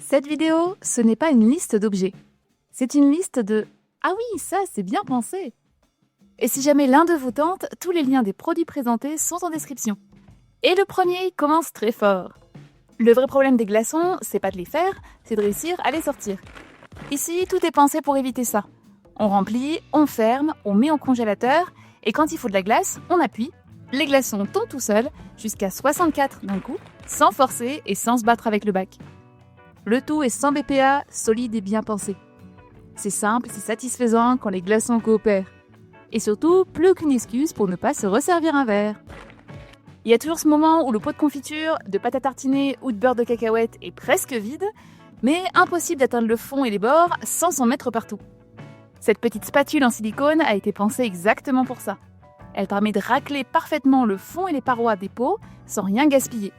Cette vidéo, ce n'est pas une liste d'objets. C'est une liste de « Ah oui, ça, c'est bien pensé !» Et si jamais l'un de vous tente, tous les liens des produits présentés sont en description. Et le premier commence très fort. Le vrai problème des glaçons, c'est pas de les faire, c'est de réussir à les sortir. Ici, tout est pensé pour éviter ça. On remplit, on ferme, on met au congélateur, et quand il faut de la glace, on appuie. Les glaçons tombent tout seuls, jusqu'à 64 d'un coup, sans forcer et sans se battre avec le bac. Le tout est 100 BPA, solide et bien pensé. C'est simple, c'est satisfaisant quand les glaçons coopèrent. Et surtout, plus aucune excuse pour ne pas se resservir un verre. Il y a toujours ce moment où le pot de confiture, de pâte à tartiner ou de beurre de cacahuète est presque vide, mais impossible d'atteindre le fond et les bords sans s'en mettre partout. Cette petite spatule en silicone a été pensée exactement pour ça. Elle permet de racler parfaitement le fond et les parois des pots sans rien gaspiller.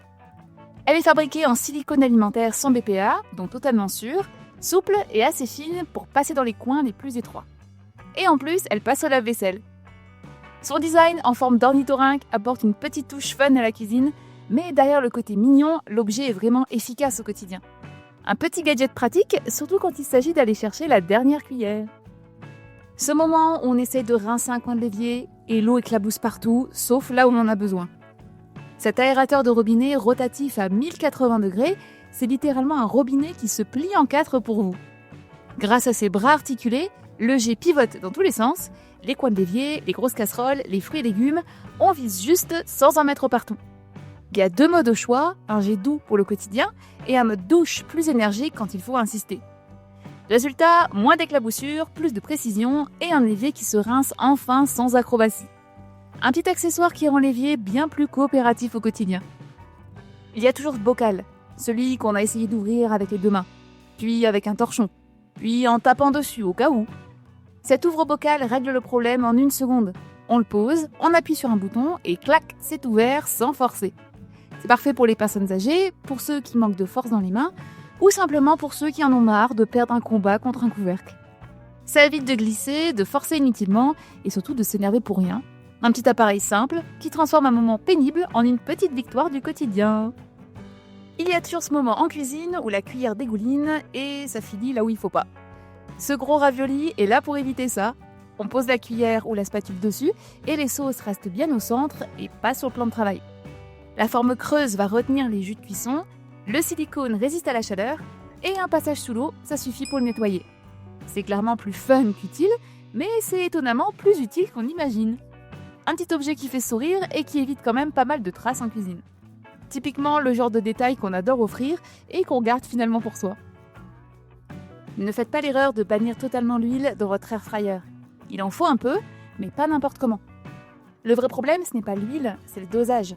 Elle est fabriquée en silicone alimentaire 100 BPA, donc totalement sûre, souple et assez fine pour passer dans les coins les plus étroits. Et en plus, elle passe au lave-vaisselle. Son design en forme d'ornithorynque apporte une petite touche fun à la cuisine, mais derrière le côté mignon, l'objet est vraiment efficace au quotidien. Un petit gadget pratique, surtout quand il s'agit d'aller chercher la dernière cuillère. Ce moment où on essaye de rincer un coin de l'évier et l'eau éclabousse partout, sauf là où on en a besoin. Cet aérateur de robinet rotatif à 1080 degrés, c'est littéralement un robinet qui se plie en 4 pour vous. Grâce à ses bras articulés, le jet pivote dans tous les sens, les coins de l'évier, les grosses casseroles, les fruits et légumes, on vise juste sans en mettre partout. Il y a 2 modes au choix, un jet doux pour le quotidien et un mode douche plus énergique quand il faut insister. Résultat, moins d'éclaboussures, plus de précision et un évier qui se rince enfin sans acrobatie. Un petit accessoire qui rend l'évier bien plus coopératif au quotidien. Il y a toujours ce bocal, celui qu'on a essayé d'ouvrir avec les 2 mains, puis avec un torchon, puis en tapant dessus au cas où. Cet ouvre-bocal règle le problème en 1 seconde. On le pose, on appuie sur un bouton et clac, c'est ouvert sans forcer. C'est parfait pour les personnes âgées, pour ceux qui manquent de force dans les mains, ou simplement pour ceux qui en ont marre de perdre un combat contre un couvercle. Ça évite de glisser, de forcer inutilement et surtout de s'énerver pour rien. Un petit appareil simple qui transforme un moment pénible en une petite victoire du quotidien. Il y a toujours ce moment en cuisine où la cuillère dégouline et ça finit là où il faut pas. Ce gros ravioli est là pour éviter ça. On pose la cuillère ou la spatule dessus et les sauces restent bien au centre et pas sur le plan de travail. La forme creuse va retenir les jus de cuisson, le silicone résiste à la chaleur et un passage sous l'eau, ça suffit pour le nettoyer. C'est clairement plus fun qu'utile, mais c'est étonnamment plus utile qu'on imagine. Un petit objet qui fait sourire et qui évite quand même pas mal de traces en cuisine. Typiquement le genre de détail qu'on adore offrir et qu'on garde finalement pour soi. Ne faites pas l'erreur de bannir totalement l'huile dans votre air fryer. Il en faut un peu, mais pas n'importe comment. Le vrai problème, ce n'est pas l'huile, c'est le dosage.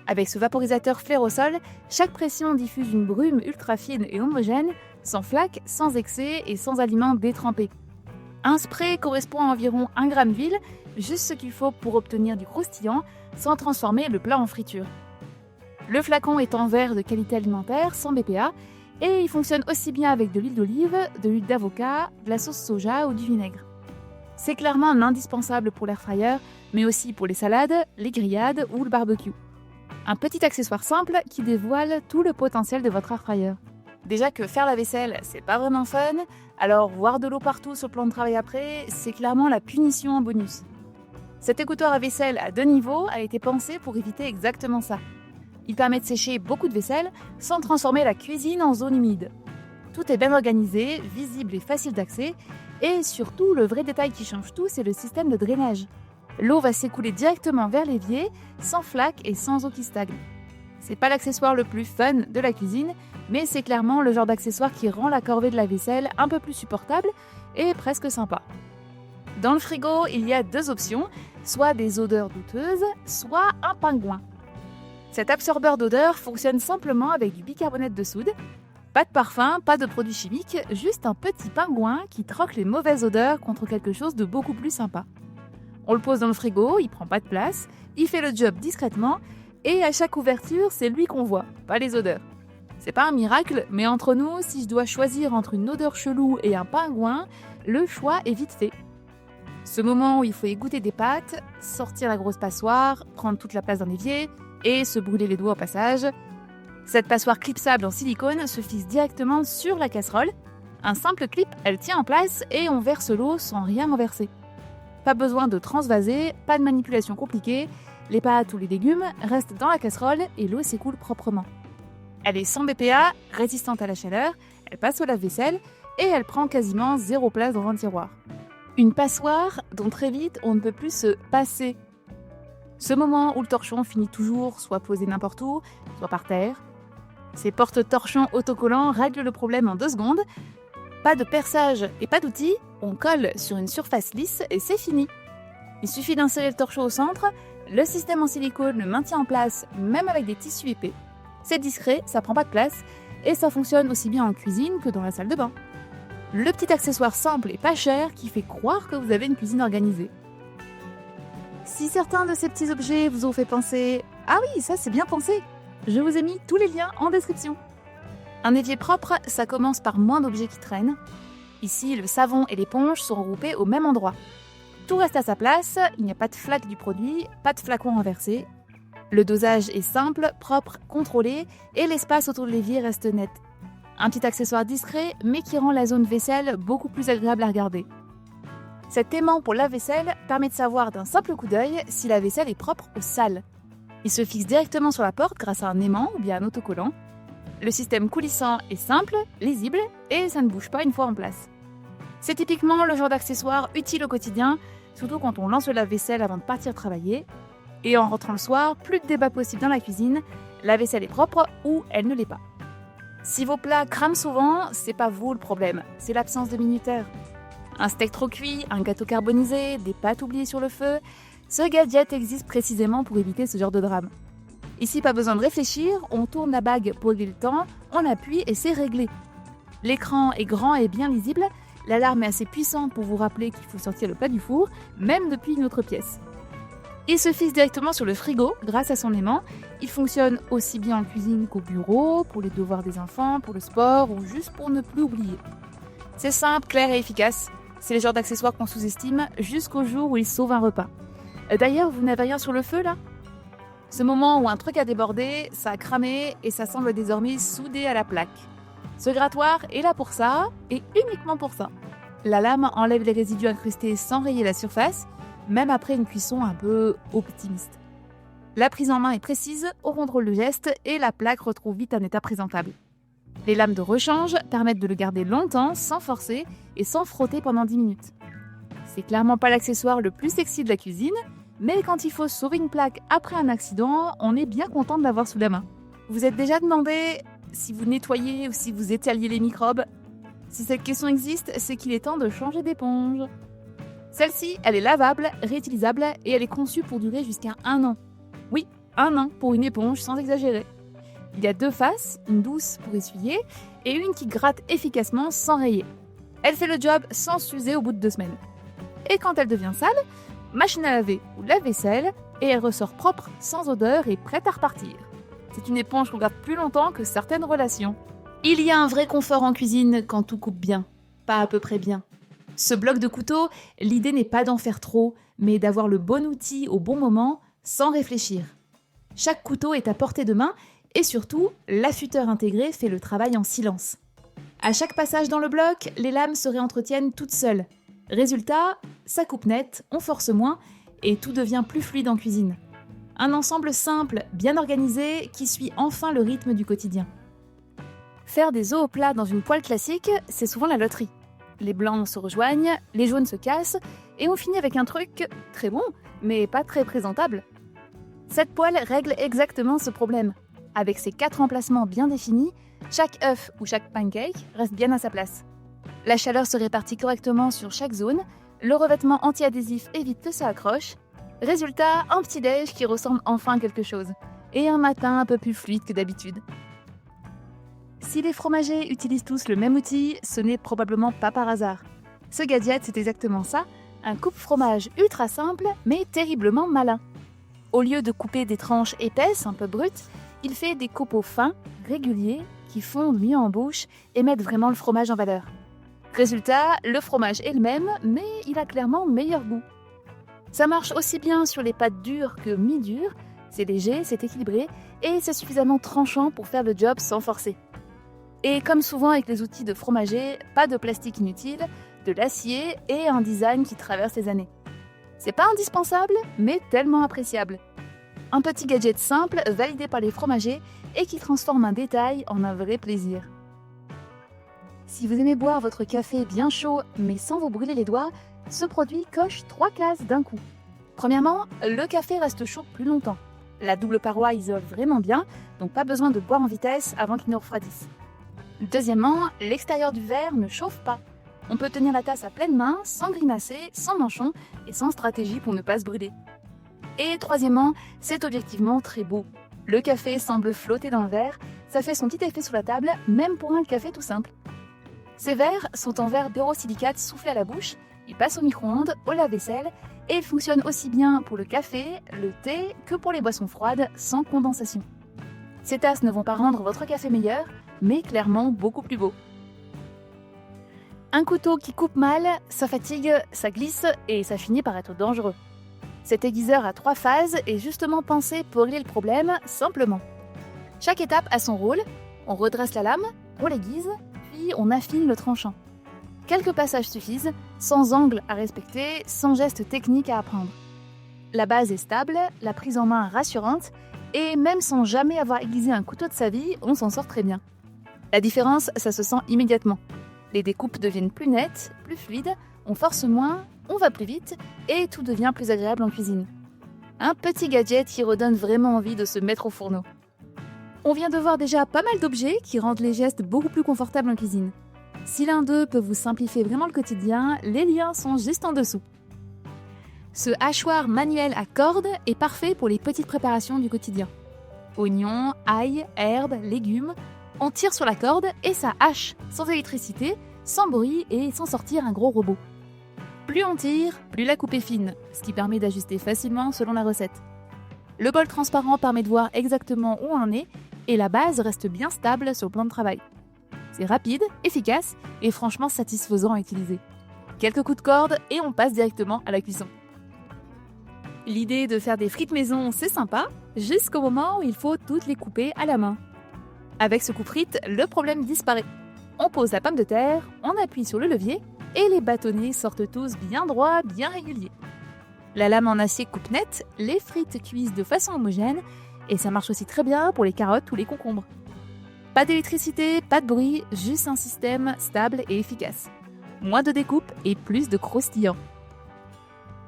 Avec ce vaporisateur flair au sol, chaque pression diffuse une brume ultra fine et homogène, sans flaque, sans excès et sans aliments détrempés. Un spray correspond à environ 1 gramme d'huile, juste ce qu'il faut pour obtenir du croustillant, sans transformer le plat en friture. Le flacon est en verre de qualité alimentaire, 100 BPA, et il fonctionne aussi bien avec de l'huile d'olive, de l'huile d'avocat, de la sauce soja ou du vinaigre. C'est clairement un indispensable pour l'air fryer, mais aussi pour les salades, les grillades ou le barbecue. Un petit accessoire simple qui dévoile tout le potentiel de votre air fryer. Déjà que faire la vaisselle, c'est pas vraiment fun, alors voir de l'eau partout sur le plan de travail après, c'est clairement la punition en bonus. Cet égouttoir à vaisselle à 2 niveaux a été pensé pour éviter exactement ça. Il permet de sécher beaucoup de vaisselle sans transformer la cuisine en zone humide. Tout est bien organisé, visible et facile d'accès, et surtout le vrai détail qui change tout, c'est le système de drainage. L'eau va s'écouler directement vers l'évier, sans flaque et sans eau qui stagne. C'est pas l'accessoire le plus fun de la cuisine, mais c'est clairement le genre d'accessoire qui rend la corvée de la vaisselle un peu plus supportable et presque sympa. Dans le frigo, il y a 2 options, soit des odeurs douteuses, soit un pingouin. Cet absorbeur d'odeur fonctionne simplement avec du bicarbonate de soude. Pas de parfum, pas de produits chimiques, juste un petit pingouin qui troque les mauvaises odeurs contre quelque chose de beaucoup plus sympa. On le pose dans le frigo, il prend pas de place, il fait le job discrètement et à chaque ouverture, c'est lui qu'on voit, pas les odeurs. C'est pas un miracle, mais entre nous, si je dois choisir entre une odeur chelou et un pingouin, le choix est vite fait. Ce moment où il faut égoutter des pâtes, sortir la grosse passoire, prendre toute la place d'un évier et se brûler les doigts au passage, Cette passoire clipsable en silicone se fixe directement sur la casserole. Un simple clip, elle tient en place et on verse l'eau sans rien renverser. Pas besoin de transvaser, pas de manipulation compliquée, les pâtes ou les légumes restent dans la casserole et l'eau s'écoule proprement. Elle est sans BPA, résistante à la chaleur, elle passe au lave-vaisselle et elle prend quasiment 0 place dans un tiroir. Une passoire dont très vite on ne peut plus se passer. Ce moment où le torchon finit toujours soit posé n'importe où, soit par terre. Ces porte-torchons autocollants règlent le problème en 2 secondes. Pas de perçage et pas d'outils, on colle sur une surface lisse et c'est fini. Il suffit d'insérer le torchon au centre, le système en silicone le maintient en place même avec des tissus épais. C'est discret, ça prend pas de place et ça fonctionne aussi bien en cuisine que dans la salle de bain. Le petit accessoire simple et pas cher qui fait croire que vous avez une cuisine organisée. Si certains de ces petits objets vous ont fait penser « Ah oui, ça c'est bien pensé !» je vous ai mis tous les liens en description. Un évier propre, ça commence par moins d'objets qui traînent. Ici, le savon et l'éponge sont regroupés au même endroit. Tout reste à sa place, il n'y a pas de flaque du produit, pas de flacon renversé. Le dosage est simple, propre, contrôlé et l'espace autour de l'évier reste net. Un petit accessoire discret, mais qui rend la zone vaisselle beaucoup plus agréable à regarder. Cet aimant pour lave-vaisselle permet de savoir d'un simple coup d'œil si la vaisselle est propre ou sale. Il se fixe directement sur la porte grâce à un aimant ou bien un autocollant. Le système coulissant est simple, lisible et ça ne bouge pas une fois en place. C'est typiquement le genre d'accessoire utile au quotidien, surtout quand on lance le lave-vaisselle avant de partir travailler. Et en rentrant le soir, plus de débat possible dans la cuisine, la vaisselle est propre ou elle ne l'est pas. Si vos plats crament souvent, c'est pas vous le problème, c'est l'absence de minuteur. Un steak trop cuit, un gâteau carbonisé, des pâtes oubliées sur le feu, ce gadget existe précisément pour éviter ce genre de drame. Ici, pas besoin de réfléchir, on tourne la bague pour régler le temps, on appuie et c'est réglé. L'écran est grand et bien lisible, l'alarme est assez puissante pour vous rappeler qu'il faut sortir le plat du four, même depuis une autre pièce. Il se fixe directement sur le frigo grâce à son aimant. Il fonctionne aussi bien en cuisine qu'au bureau, pour les devoirs des enfants, pour le sport ou juste pour ne plus oublier. C'est simple, clair et efficace. C'est le genre d'accessoire qu'on sous-estime jusqu'au jour où il sauve un repas. D'ailleurs, vous n'avez rien sur le feu là ? Ce moment où un truc a débordé, ça a cramé et ça semble désormais soudé à la plaque. Ce grattoir est là pour ça et uniquement pour ça. La lame enlève les résidus incrustés sans rayer la surface, même après une cuisson un peu optimiste. La prise en main est précise, on contrôle le geste et la plaque retrouve vite un état présentable. Les lames de rechange permettent de le garder longtemps sans forcer et sans frotter pendant 10 minutes. C'est clairement pas l'accessoire le plus sexy de la cuisine, mais quand il faut sauver une plaque après un accident, on est bien content de l'avoir sous la main. Vous êtes déjà demandé si vous nettoyez ou si vous étaliez les microbes ? Si cette question existe, c'est qu'il est temps de changer d'éponge. Celle-ci, elle est lavable, réutilisable et elle est conçue pour durer jusqu'à 1 an. Oui, 1 an pour une éponge sans exagérer. Il y a 2 faces, une douce pour essuyer et une qui gratte efficacement sans rayer. Elle fait le job sans s'user au bout de 2 semaines. Et quand elle devient sale, machine à laver ou lave-vaisselle et elle ressort propre, sans odeur et prête à repartir. C'est une éponge qu'on garde plus longtemps que certaines relations. Il y a un vrai confort en cuisine quand tout coupe bien, pas à peu près bien. Ce bloc de couteau, l'idée n'est pas d'en faire trop, mais d'avoir le bon outil au bon moment, sans réfléchir. Chaque couteau est à portée de main et surtout, l'affûteur intégré fait le travail en silence. À chaque passage dans le bloc, les lames se réentretiennent toutes seules. Résultat, ça coupe net, on force moins et tout devient plus fluide en cuisine. Un ensemble simple, bien organisé, qui suit enfin le rythme du quotidien. Faire des os au plat dans une poêle classique, c'est souvent la loterie. Les blancs se rejoignent, les jaunes se cassent, et on finit avec un truc très bon, mais pas très présentable. Cette poêle règle exactement ce problème. Avec ses 4 emplacements bien définis, chaque œuf ou chaque pancake reste bien à sa place. La chaleur se répartit correctement sur chaque zone, le revêtement anti-adhésif évite que ça accroche. Résultat, un petit-déj qui ressemble enfin à quelque chose, et un matin un peu plus fluide que d'habitude. Si les fromagers utilisent tous le même outil, ce n'est probablement pas par hasard. Ce gadget, c'est exactement ça, un coupe-fromage ultra simple, mais terriblement malin. Au lieu de couper des tranches épaisses, un peu brutes, il fait des copeaux fins, réguliers, qui fondent mieux en bouche et mettent vraiment le fromage en valeur. Résultat, le fromage est le même, mais il a clairement meilleur goût. Ça marche aussi bien sur les pâtes dures que mi-dures, C'est léger, c'est équilibré et c'est suffisamment tranchant pour faire le job sans forcer. Et comme souvent avec les outils de fromager, pas de plastique inutile, de l'acier et un design qui traverse les années. C'est pas indispensable, mais tellement appréciable. Un petit gadget simple, validé par les fromagers et qui transforme un détail en un vrai plaisir. Si vous aimez boire votre café bien chaud, mais sans vous brûler les doigts, ce produit coche 3 cases d'un coup. Premièrement, le café reste chaud plus longtemps. La double paroi isole vraiment bien, donc pas besoin de boire en vitesse avant qu'il ne refroidisse. Deuxièmement, l'extérieur du verre ne chauffe pas. On peut tenir la tasse à pleine main, sans grimacer, sans manchon et sans stratégie pour ne pas se brûler. Et troisièmement, c'est objectivement très beau. Le café semble flotter dans le verre, ça fait son petit effet sur la table, même pour un café tout simple. Ces verres sont en verre borosilicate soufflé à la bouche, ils passent au micro-ondes, au lave-vaisselle et ils fonctionnent aussi bien pour le café, le thé que pour les boissons froides sans condensation. Ces tasses ne vont pas rendre votre café meilleur, mais clairement beaucoup plus beau. Un couteau qui coupe mal, ça fatigue, ça glisse et ça finit par être dangereux. Cet aiguiseur à 3 phases est justement pensé pour régler le problème simplement. Chaque étape a son rôle, on redresse la lame, on l'aiguise, puis on affine le tranchant. Quelques passages suffisent, sans angle à respecter, sans geste technique à apprendre. La base est stable, la prise en main rassurante, et même sans jamais avoir aiguisé un couteau de sa vie, on s'en sort très bien. La différence, ça se sent immédiatement. Les découpes deviennent plus nettes, plus fluides, on force moins, on va plus vite, et tout devient plus agréable en cuisine. Un petit gadget qui redonne vraiment envie de se mettre au fourneau. On vient de voir déjà pas mal d'objets qui rendent les gestes beaucoup plus confortables en cuisine. Si l'un d'eux peut vous simplifier vraiment le quotidien, les liens sont juste en dessous. Ce hachoir manuel à cordes est parfait pour les petites préparations du quotidien. Oignons, ail, herbes, légumes, on tire sur la corde et ça hache, sans électricité, sans bruit et sans sortir un gros robot. Plus on tire, plus la coupe est fine, ce qui permet d'ajuster facilement selon la recette. Le bol transparent permet de voir exactement où on en est et la base reste bien stable sur le plan de travail. C'est rapide, efficace et franchement satisfaisant à utiliser. Quelques coups de corde et on passe directement à la cuisson. L'idée de faire des frites maison, c'est sympa, jusqu'au moment où il faut toutes les couper à la main. Avec ce coupe-frites, le problème disparaît. On pose la pomme de terre, on appuie sur le levier et les bâtonnets sortent tous bien droits, bien réguliers. La lame en acier coupe net, les frites cuisent de façon homogène et ça marche aussi très bien pour les carottes ou les concombres. Pas d'électricité, pas de bruit, juste un système stable et efficace. Moins de découpe et plus de croustillant.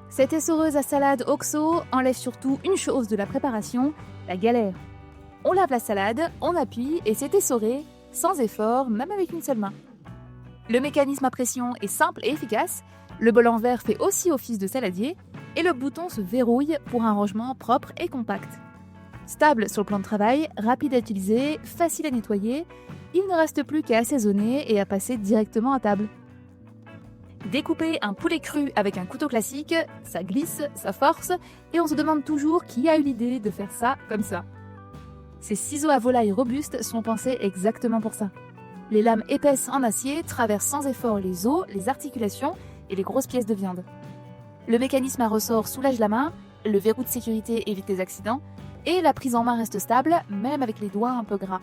Cette essoreuse à salade OXO enlève surtout une chose de la préparation, la galère. On lave la salade, on appuie et c'est essoré, sans effort, même avec une seule main. Le mécanisme à pression est simple et efficace, le bol en verre fait aussi office de saladier et le bouton se verrouille pour un rangement propre et compact. Stable sur le plan de travail, rapide à utiliser, facile à nettoyer, il ne reste plus qu'à assaisonner et à passer directement à table. Découper un poulet cru avec un couteau classique, ça glisse, ça force, et on se demande toujours qui a eu l'idée de faire ça comme ça. Ces ciseaux à volaille robustes sont pensés exactement pour ça. Les lames épaisses en acier traversent sans effort les os, les articulations et les grosses pièces de viande. Le mécanisme à ressort soulage la main, le verrou de sécurité évite les accidents, et la prise en main reste stable, même avec les doigts un peu gras.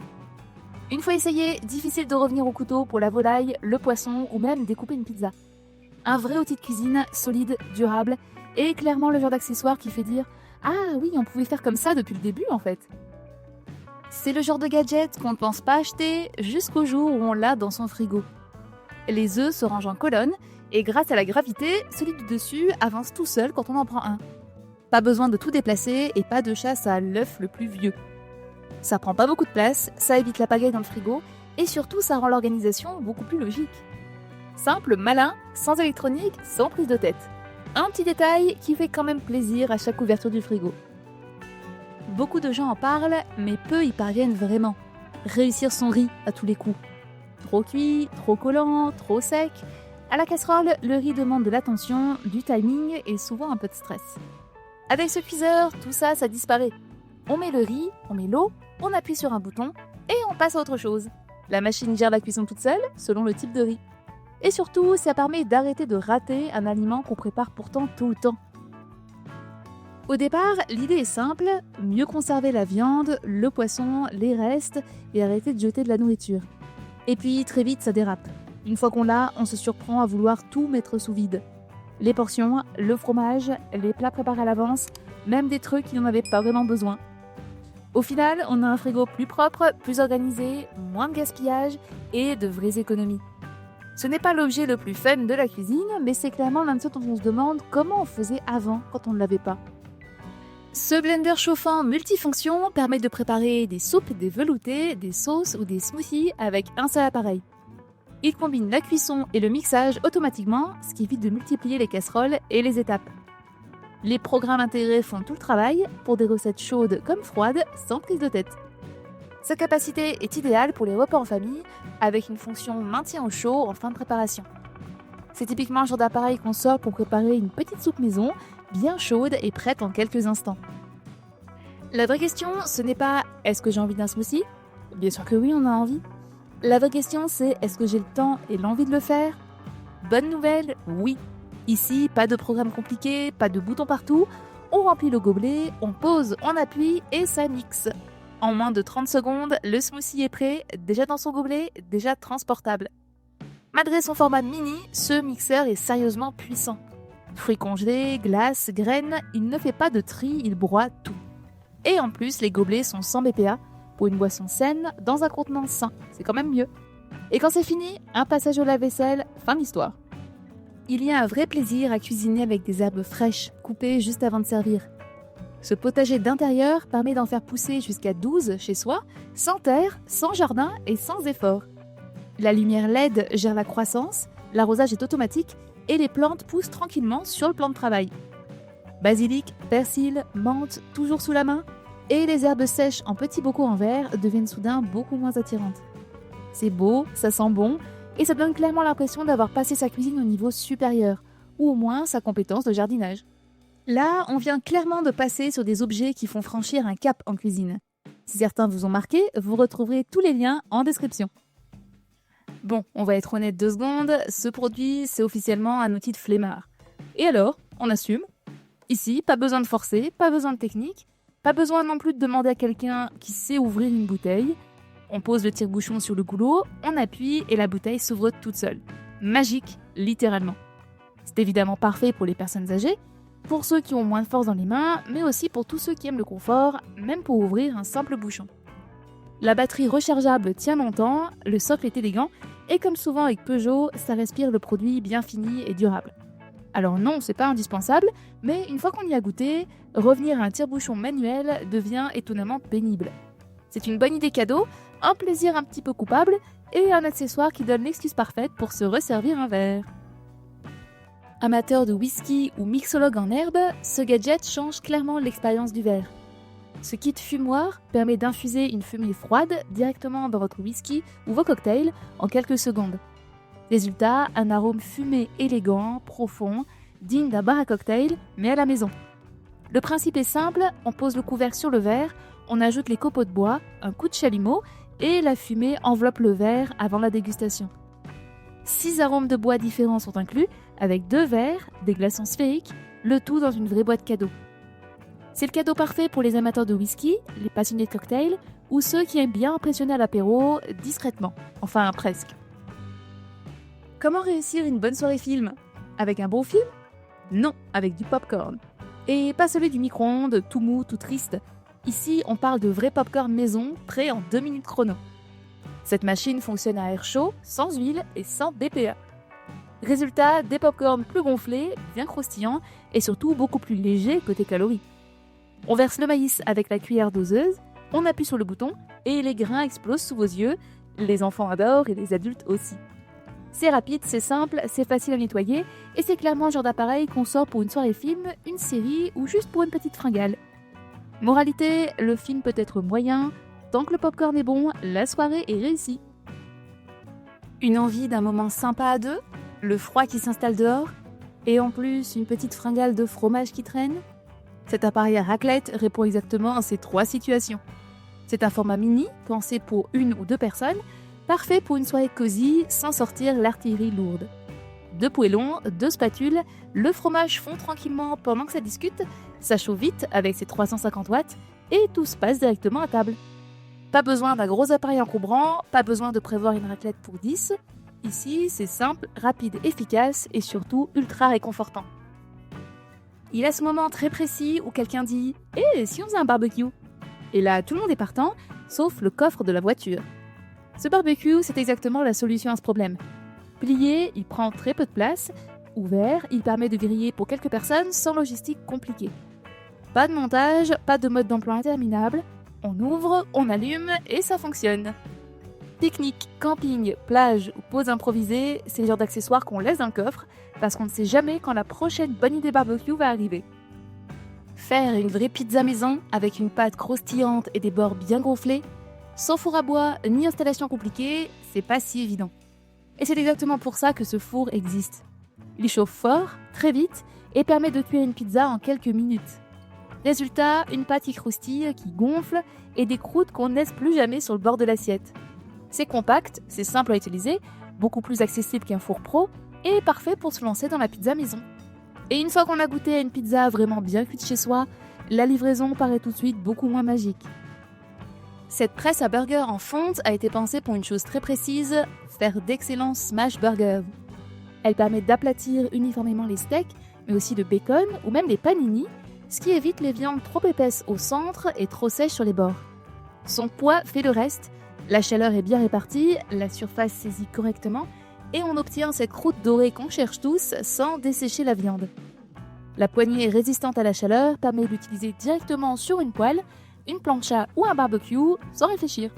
Une fois essayé, difficile de revenir au couteau pour la volaille, le poisson ou même découper une pizza. Un vrai outil de cuisine, solide, durable, et clairement le genre d'accessoire qui fait dire « Ah oui, on pouvait faire comme ça depuis le début en fait !» C'est le genre de gadget qu'on ne pense pas acheter jusqu'au jour où on l'a dans son frigo. Les œufs se rangent en colonne, et grâce à la gravité, celui du dessus avance tout seul quand on en prend un. Pas besoin de tout déplacer et pas de chasse à l'œuf le plus vieux. Ça prend pas beaucoup de place, ça évite la pagaille dans le frigo, et surtout ça rend l'organisation beaucoup plus logique. Simple, malin, sans électronique, sans prise de tête. Un petit détail qui fait quand même plaisir à chaque ouverture du frigo. Beaucoup de gens en parlent, mais peu y parviennent vraiment. Réussir son riz à tous les coups. Trop cuit, trop collant, trop sec. À la casserole, le riz demande de l'attention, du timing et souvent un peu de stress. Avec ce cuiseur, tout ça, ça disparaît. On met le riz, on met l'eau, on appuie sur un bouton et on passe à autre chose. La machine gère la cuisson toute seule, selon le type de riz. Et surtout, ça permet d'arrêter de rater un aliment qu'on prépare pourtant tout le temps. Au départ, l'idée est simple, mieux conserver la viande, le poisson, les restes et arrêter de jeter de la nourriture. Et puis très vite ça dérape. Une fois qu'on l'a, on se surprend à vouloir tout mettre sous vide. Les portions, le fromage, les plats préparés à l'avance, même des trucs qui n'en avaient pas vraiment besoin. Au final, on a un frigo plus propre, plus organisé, moins de gaspillage et de vraies économies. Ce n'est pas l'objet le plus fun de la cuisine, mais c'est clairement l'un de ceux dont on se demande comment on faisait avant quand on ne l'avait pas. Ce blender chauffant multifonction permet de préparer des soupes, des veloutés, des sauces ou des smoothies avec un seul appareil. Il combine la cuisson et le mixage automatiquement, ce qui évite de multiplier les casseroles et les étapes. Les programmes intégrés font tout le travail pour des recettes chaudes comme froides, sans prise de tête. Sa capacité est idéale pour les repas en famille, avec une fonction maintien au chaud en fin de préparation. C'est typiquement le genre d'appareil qu'on sort pour préparer une petite soupe maison, bien chaude et prête en quelques instants. La vraie question, ce n'est pas « est-ce que j'ai envie d'un smoothie ?» Bien sûr que oui, on a envie. La vraie question, c'est « est-ce que j'ai le temps et l'envie de le faire ?» Bonne nouvelle, oui. Ici, pas de programme compliqué, pas de boutons partout. On remplit le gobelet, on pose, on appuie et ça mixe. En moins de 30 secondes, le smoothie est prêt, déjà dans son gobelet, déjà transportable. Malgré son format mini, ce mixeur est sérieusement puissant. Fruits congelés, glaces, graines, il ne fait pas de tri, il broie tout. Et en plus, les gobelets sont sans BPA, pour une boisson saine, dans un contenant sain, c'est quand même mieux. Et quand c'est fini, un passage au lave-vaisselle, fin d'histoire. Il y a un vrai plaisir à cuisiner avec des herbes fraîches, coupées juste avant de servir. Ce potager d'intérieur permet d'en faire pousser jusqu'à 12 chez soi, sans terre, sans jardin et sans effort. La lumière LED gère la croissance, l'arrosage est automatique et les plantes poussent tranquillement sur le plan de travail. Basilic, persil, menthe, toujours sous la main, et les herbes sèches en petits bocaux en verre deviennent soudain beaucoup moins attirantes. C'est beau, ça sent bon, et ça donne clairement l'impression d'avoir passé sa cuisine au niveau supérieur, ou au moins sa compétence de jardinage. Là, on vient clairement de passer sur des objets qui font franchir un cap en cuisine. Si certains vous ont marqué, vous retrouverez tous les liens en description. Bon, on va être honnête 2 secondes, ce produit, c'est officiellement un outil de flemmard. Et alors, on assume. Ici, pas besoin de forcer, pas besoin de technique, pas besoin non plus de demander à quelqu'un qui sait ouvrir une bouteille. On pose le tire-bouchon sur le goulot, on appuie et la bouteille s'ouvre toute seule. Magique, littéralement. C'est évidemment parfait pour les personnes âgées, pour ceux qui ont moins de force dans les mains, mais aussi pour tous ceux qui aiment le confort, même pour ouvrir un simple bouchon. La batterie rechargeable tient longtemps, le socle est élégant, et comme souvent avec Peugeot, ça respire le produit bien fini et durable. Alors non, c'est pas indispensable, mais une fois qu'on y a goûté, revenir à un tire-bouchon manuel devient étonnamment pénible. C'est une bonne idée cadeau, un plaisir un petit peu coupable, et un accessoire qui donne l'excuse parfaite pour se resservir un verre. Amateur de whisky ou mixologue en herbe, ce gadget change clairement l'expérience du verre. Ce kit fumoir permet d'infuser une fumée froide directement dans votre whisky ou vos cocktails en quelques secondes. Résultat, un arôme fumé élégant, profond, digne d'un bar à cocktail, mais à la maison. Le principe est simple, on pose le couvercle sur le verre, on ajoute les copeaux de bois, un coup de chalumeau et la fumée enveloppe le verre avant la dégustation. 6 arômes de bois différents sont inclus, avec 2 verres, des glaçons sphériques, le tout dans une vraie boîte cadeau. C'est le cadeau parfait pour les amateurs de whisky, les passionnés de cocktails ou ceux qui aiment bien impressionner à l'apéro discrètement, enfin presque. Comment réussir une bonne soirée film ? Avec un bon film ? Non, avec du popcorn. Et pas celui du micro-ondes, tout mou, tout triste. Ici, on parle de vrai popcorn maison, prêt en 2 minutes chrono. Cette machine fonctionne à air chaud, sans huile et sans BPA. Résultat, des popcorns plus gonflés, bien croustillants et surtout beaucoup plus légers côté calories. On verse le maïs avec la cuillère doseuse, on appuie sur le bouton et les grains explosent sous vos yeux. Les enfants adorent et les adultes aussi. C'est rapide, c'est simple, c'est facile à nettoyer et c'est clairement le genre d'appareil qu'on sort pour une soirée film, une série ou juste pour une petite fringale. Moralité, le film peut être moyen, tant que le popcorn est bon, la soirée est réussie. Une envie d'un moment sympa à deux, le froid qui s'installe dehors, et en plus une petite fringale de fromage qui traîne. Cet appareil à raclette répond exactement à ces 3 situations. C'est un format mini, pensé pour 1 ou 2 personnes, parfait pour une soirée cosy sans sortir l'artillerie lourde. 2 poêlons, 2 spatules, le fromage fond tranquillement pendant que ça discute, Ça chauffe vite avec ses 350 watts et tout se passe directement à table. Pas besoin d'un gros appareil encombrant, pas besoin de prévoir une raclette pour 10. Ici, c'est simple, rapide, efficace et surtout ultra réconfortant. Il y a ce moment très précis où quelqu'un dit « Eh, si on faisait un barbecue ?» Et là, tout le monde est partant, sauf le coffre de la voiture. Ce barbecue, c'est exactement la solution à ce problème. Plié, il prend très peu de place. Ouvert, il permet de griller pour quelques personnes sans logistique compliquée. Pas de montage, pas de mode d'emploi interminable. On ouvre, on allume et ça fonctionne. Pique-nique, camping, plage ou pause improvisée, c'est le genre d'accessoires qu'on laisse dans le coffre parce qu'on ne sait jamais quand la prochaine bonne idée barbecue va arriver. Faire une vraie pizza maison avec une pâte croustillante et des bords bien gonflés, sans four à bois ni installation compliquée, c'est pas si évident. Et c'est exactement pour ça que ce four existe. Il chauffe fort, très vite, et permet de cuire une pizza en quelques minutes. Résultat, une pâte qui croustille, qui gonfle, et des croûtes qu'on ne laisse plus jamais sur le bord de l'assiette. C'est compact, c'est simple à utiliser, beaucoup plus accessible qu'un four pro, et parfait pour se lancer dans la pizza maison. Et une fois qu'on a goûté à une pizza vraiment bien cuite chez soi, la livraison paraît tout de suite beaucoup moins magique. Cette presse à burger en fonte a été pensée pour une chose très précise, faire d'excellents smash burgers. Elle permet d'aplatir uniformément les steaks, mais aussi le bacon ou même les panini, ce qui évite les viandes trop épaisses au centre et trop sèches sur les bords. Son poids fait le reste, la chaleur est bien répartie, la surface saisit correctement, et on obtient cette croûte dorée qu'on cherche tous sans dessécher la viande. La poignée résistante à la chaleur permet d'utiliser directement sur une poêle, une plancha ou un barbecue sans réfléchir.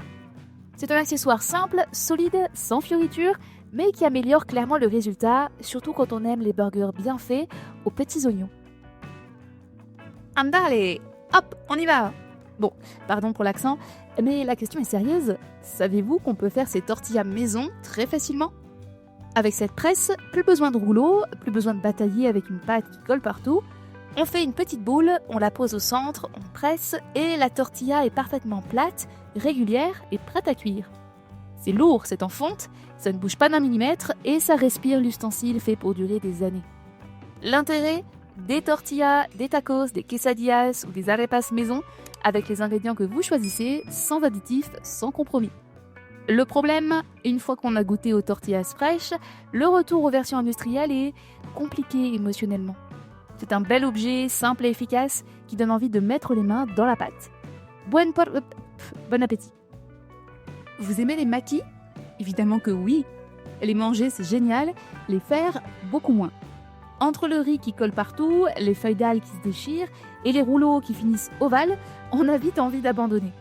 C'est un accessoire simple, solide, sans fioritures, mais qui améliore clairement le résultat, surtout quand on aime les burgers bien faits aux petits oignons. Andale, hop, on y va. Bon, pardon pour l'accent, mais la question est sérieuse. Savez-vous qu'on peut faire ces tortillas maison très facilement ? Avec cette presse, plus besoin de rouleau, plus besoin de batailler avec une pâte qui colle partout. On fait une petite boule, on la pose au centre, on presse et la tortilla est parfaitement plate, régulière et prête à cuire. C'est lourd, c'est en fonte, ça ne bouge pas d'un millimètre et ça respire l'ustensile fait pour durer des années. L'intérêt ? Des tortillas, des tacos, des quesadillas ou des arepas maison avec les ingrédients que vous choisissez, sans additifs, sans compromis. Le problème, une fois qu'on a goûté aux tortillas fraîches, le retour aux versions industrielles est compliqué émotionnellement. C'est un bel objet, simple et efficace, qui donne envie de mettre les mains dans la pâte. Bon appétit. Vous aimez les maquis ? Évidemment que oui. Les manger, c'est génial. Les faire, beaucoup moins. Entre le riz qui colle partout, les feuilles d'algues qui se déchirent et les rouleaux qui finissent ovales, on a vite envie d'abandonner.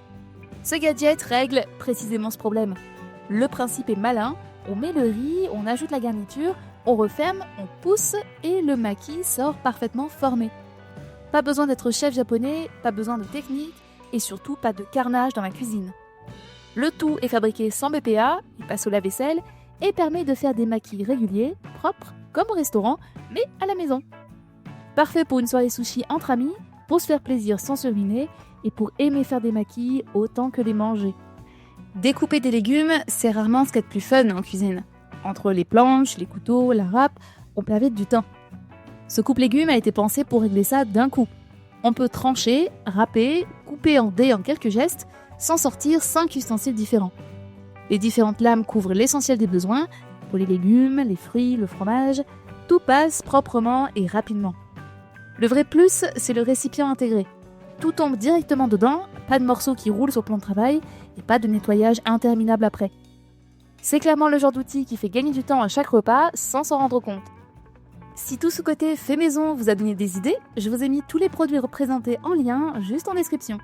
Ce gadget règle précisément ce problème. Le principe est malin, on met le riz, on ajoute la garniture, on referme, on pousse et le maki sort parfaitement formé. Pas besoin d'être chef japonais, pas besoin de technique et surtout pas de carnage dans la cuisine. Le tout est fabriqué sans BPA, il passe au lave-vaisselle et permet de faire des makis réguliers, propres, comme au restaurant, mais à la maison. Parfait pour une soirée sushi entre amis, pour se faire plaisir sans se ruiner et pour aimer faire des makis autant que les manger. Découper des légumes, c'est rarement ce qu'il y a de plus fun en cuisine. Entre les planches, les couteaux, la râpe, on perd vite du temps. Ce coupe-légumes a été pensé pour régler ça d'un coup. On peut trancher, râper, couper en dés en quelques gestes, sans sortir 5 ustensiles différents. Les différentes lames couvrent l'essentiel des besoins, pour les légumes, les fruits, le fromage, tout passe proprement et rapidement. Le vrai plus, c'est le récipient intégré. Tout tombe directement dedans, pas de morceaux qui roulent sur le plan de travail et pas de nettoyage interminable après. C'est clairement le genre d'outil qui fait gagner du temps à chaque repas sans s'en rendre compte. Si tout ce côté fait maison vous a donné des idées, je vous ai mis tous les produits représentés en lien juste en description.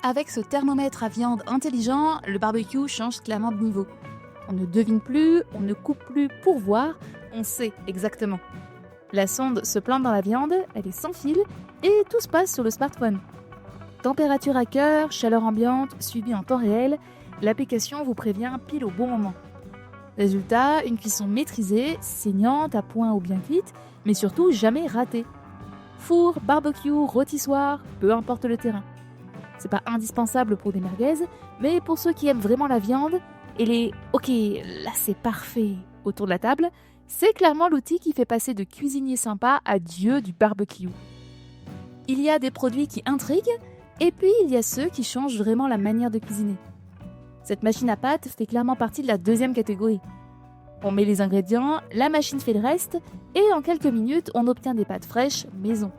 Avec ce thermomètre à viande intelligent, le barbecue change clairement de niveau. On ne devine plus, on ne coupe plus pour voir, on sait exactement. La sonde se plante dans la viande, elle est sans fil et tout se passe sur le smartphone. Température à cœur, chaleur ambiante, suivi en temps réel, l'application vous prévient pile au bon moment. Résultat, une cuisson maîtrisée, saignante, à point ou bien cuite, mais surtout jamais ratée. Four, barbecue, rôtissoir, peu importe le terrain. C'est pas indispensable pour des merguez, mais pour ceux qui aiment vraiment la viande, et les « ok, là c'est parfait » autour de la table, c'est clairement l'outil qui fait passer de cuisinier sympa à dieu du barbecue. Il y a des produits qui intriguent, et puis il y a ceux qui changent vraiment la manière de cuisiner. Cette machine à pâtes fait clairement partie de la deuxième catégorie. On met les ingrédients, la machine fait le reste, et en quelques minutes, on obtient des pâtes fraîches maison.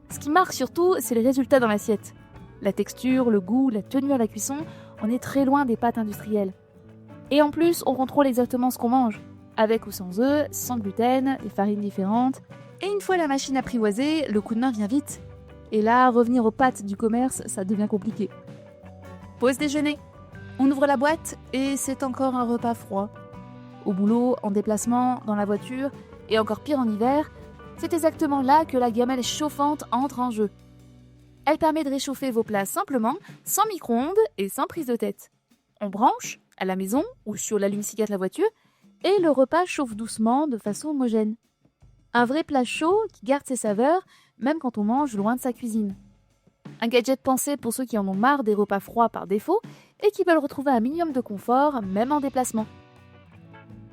Ce qui marque surtout, c'est les résultats dans l'assiette. La texture, le goût, la tenue à la cuisson, on est très loin des pâtes industrielles. Et en plus, on contrôle exactement ce qu'on mange, avec ou sans œufs, sans gluten, les farines différentes. Et une fois la machine apprivoisée, le coup de main vient vite. Et là, revenir aux pâtes du commerce, ça devient compliqué. Pause déjeuner. On ouvre la boîte et c'est encore un repas froid. Au boulot, en déplacement, dans la voiture, et encore pire en hiver, c'est exactement là que la gamelle chauffante entre en jeu. Elle permet de réchauffer vos plats simplement, sans micro-ondes et sans prise de tête. On branche, à la maison ou sur l'allume-cigare de la voiture, et le repas chauffe doucement de façon homogène. Un vrai plat chaud qui garde ses saveurs, même quand on mange loin de sa cuisine. Un gadget pensé pour ceux qui en ont marre des repas froids par défaut et qui veulent retrouver un minimum de confort, même en déplacement.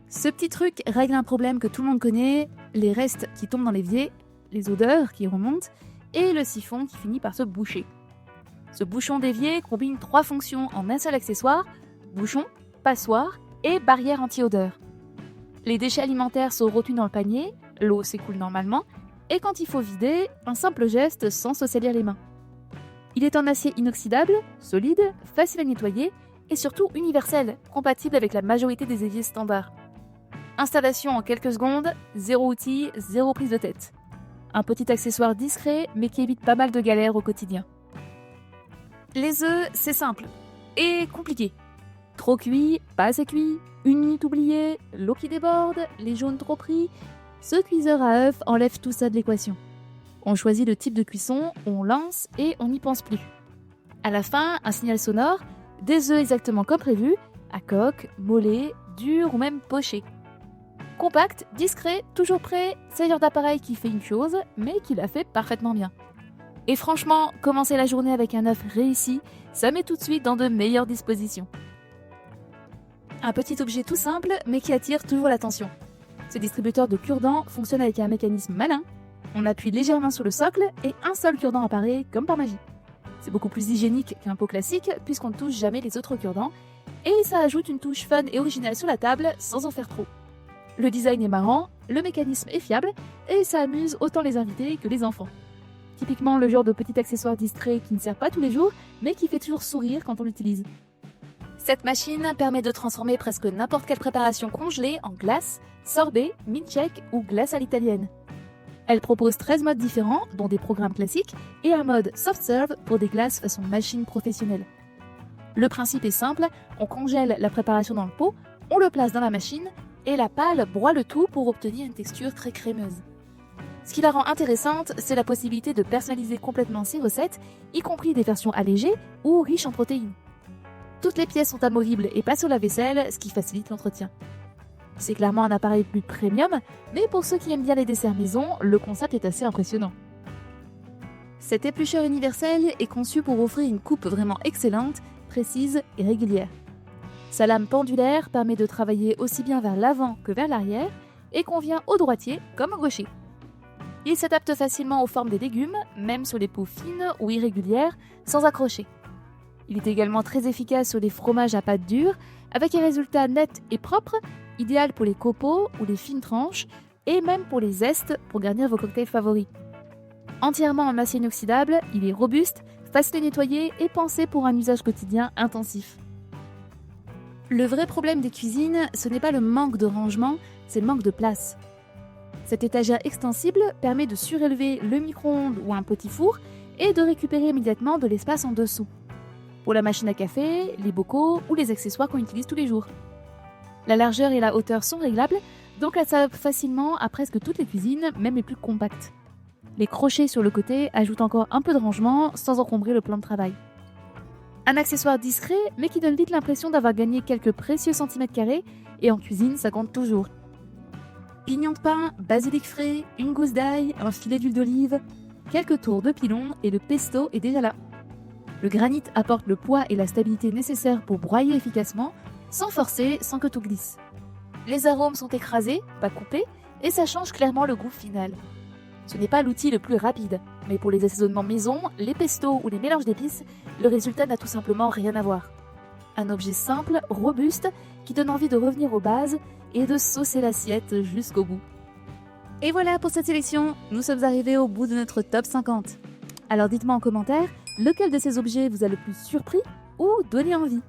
Ce petit truc règle un problème que tout le monde connaît, les restes qui tombent dans l'évier, les odeurs qui remontent, et le siphon qui finit par se boucher. Ce bouchon d'évier combine 3 fonctions en un seul accessoire, bouchon, passoire et barrière anti-odeur. Les déchets alimentaires sont retenus dans le panier, l'eau s'écoule normalement, et quand il faut vider, un simple geste sans se salir les mains. Il est en acier inoxydable, solide, facile à nettoyer, et surtout universel, compatible avec la majorité des éviers standards. Installation en quelques secondes, 0 outil, 0 prise de tête. Un petit accessoire discret, mais qui évite pas mal de galères au quotidien. Les œufs, c'est simple. Et compliqué. Trop cuit, pas assez cuit, une minute oubliée, l'eau qui déborde, les jaunes trop pris. Ce cuiseur à œufs enlève tout ça de l'équation. On choisit le type de cuisson, on lance et on n'y pense plus. À la fin, un signal sonore, des œufs exactement comme prévu, à coque, mollet, dur ou même poché. Compact, discret, toujours prêt, c'est le genre d'appareil qui fait une chose, mais qui la fait parfaitement bien. Et franchement, commencer la journée avec un œuf réussi, ça met tout de suite dans de meilleures dispositions. Un petit objet tout simple, mais qui attire toujours l'attention. Ce distributeur de cure-dents fonctionne avec un mécanisme malin. On appuie légèrement sur le socle et un seul cure-dent apparaît comme par magie. C'est beaucoup plus hygiénique qu'un pot classique puisqu'on ne touche jamais les autres cure-dents et ça ajoute une touche fun et originale sur la table sans en faire trop. Le design est marrant, le mécanisme est fiable et ça amuse autant les invités que les enfants. Typiquement le genre de petit accessoire distrait qui ne sert pas tous les jours mais qui fait toujours sourire quand on l'utilise. Cette machine permet de transformer presque n'importe quelle préparation congelée en glace, sorbet, milkshake ou glace à l'italienne. Elle propose 13 modes différents, dont des programmes classiques, et un mode soft serve pour des glaces façon machine professionnelle. Le principe est simple, on congèle la préparation dans le pot, on le place dans la machine, et la pâle broie le tout pour obtenir une texture très crémeuse. Ce qui la rend intéressante, c'est la possibilité de personnaliser complètement ses recettes, y compris des versions allégées ou riches en protéines. Toutes les pièces sont amovibles et passent au lave-vaisselle, ce qui facilite l'entretien. C'est clairement un appareil plus premium, mais pour ceux qui aiment bien les desserts maison, le concept est assez impressionnant. Cet éplucheur universel est conçu pour offrir une coupe vraiment excellente, précise et régulière. Sa lame pendulaire permet de travailler aussi bien vers l'avant que vers l'arrière et convient au droitier comme au gaucher. Il s'adapte facilement aux formes des légumes, même sur les peaux fines ou irrégulières, sans accrocher. Il est également très efficace sur les fromages à pâte dure, avec un résultat net et propre, idéal pour les copeaux ou les fines tranches, et même pour les zestes pour garnir vos cocktails favoris. Entièrement en acier inoxydable, il est robuste, facile à nettoyer et pensé pour un usage quotidien intensif. Le vrai problème des cuisines, ce n'est pas le manque de rangement, c'est le manque de place. Cette étagère extensible permet de surélever le micro-ondes ou un petit four et de récupérer immédiatement de l'espace en dessous. Pour la machine à café, les bocaux ou les accessoires qu'on utilise tous les jours. La largeur et la hauteur sont réglables, donc elles s'adaptent facilement à presque toutes les cuisines, même les plus compactes. Les crochets sur le côté ajoutent encore un peu de rangement sans encombrer le plan de travail. Un accessoire discret, mais qui donne vite l'impression d'avoir gagné quelques précieux centimètres carrés, et en cuisine, ça compte toujours. Pignon de pain, basilic frais, une gousse d'ail, un filet d'huile d'olive, quelques tours de pilon et le pesto est déjà là. Le granit apporte le poids et la stabilité nécessaires pour broyer efficacement, sans forcer, sans que tout glisse. Les arômes sont écrasés, pas coupés, et ça change clairement le goût final. Ce n'est pas l'outil le plus rapide, mais pour les assaisonnements maison, les pestos ou les mélanges d'épices, le résultat n'a tout simplement rien à voir. Un objet simple, robuste, qui donne envie de revenir aux bases et de saucer l'assiette jusqu'au bout. Et voilà pour cette sélection, nous sommes arrivés au bout de notre top 50. Alors dites-moi en commentaire, lequel de ces objets vous a le plus surpris ou donné envie?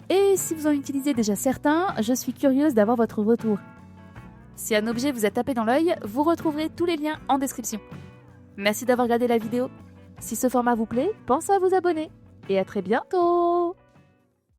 Et si vous en utilisez déjà certains, je suis curieuse d'avoir votre retour. Si un objet vous a tapé dans l'œil, vous retrouverez tous les liens en description. Merci d'avoir regardé la vidéo. Si ce format vous plaît, pensez à vous abonner. Et à très bientôt!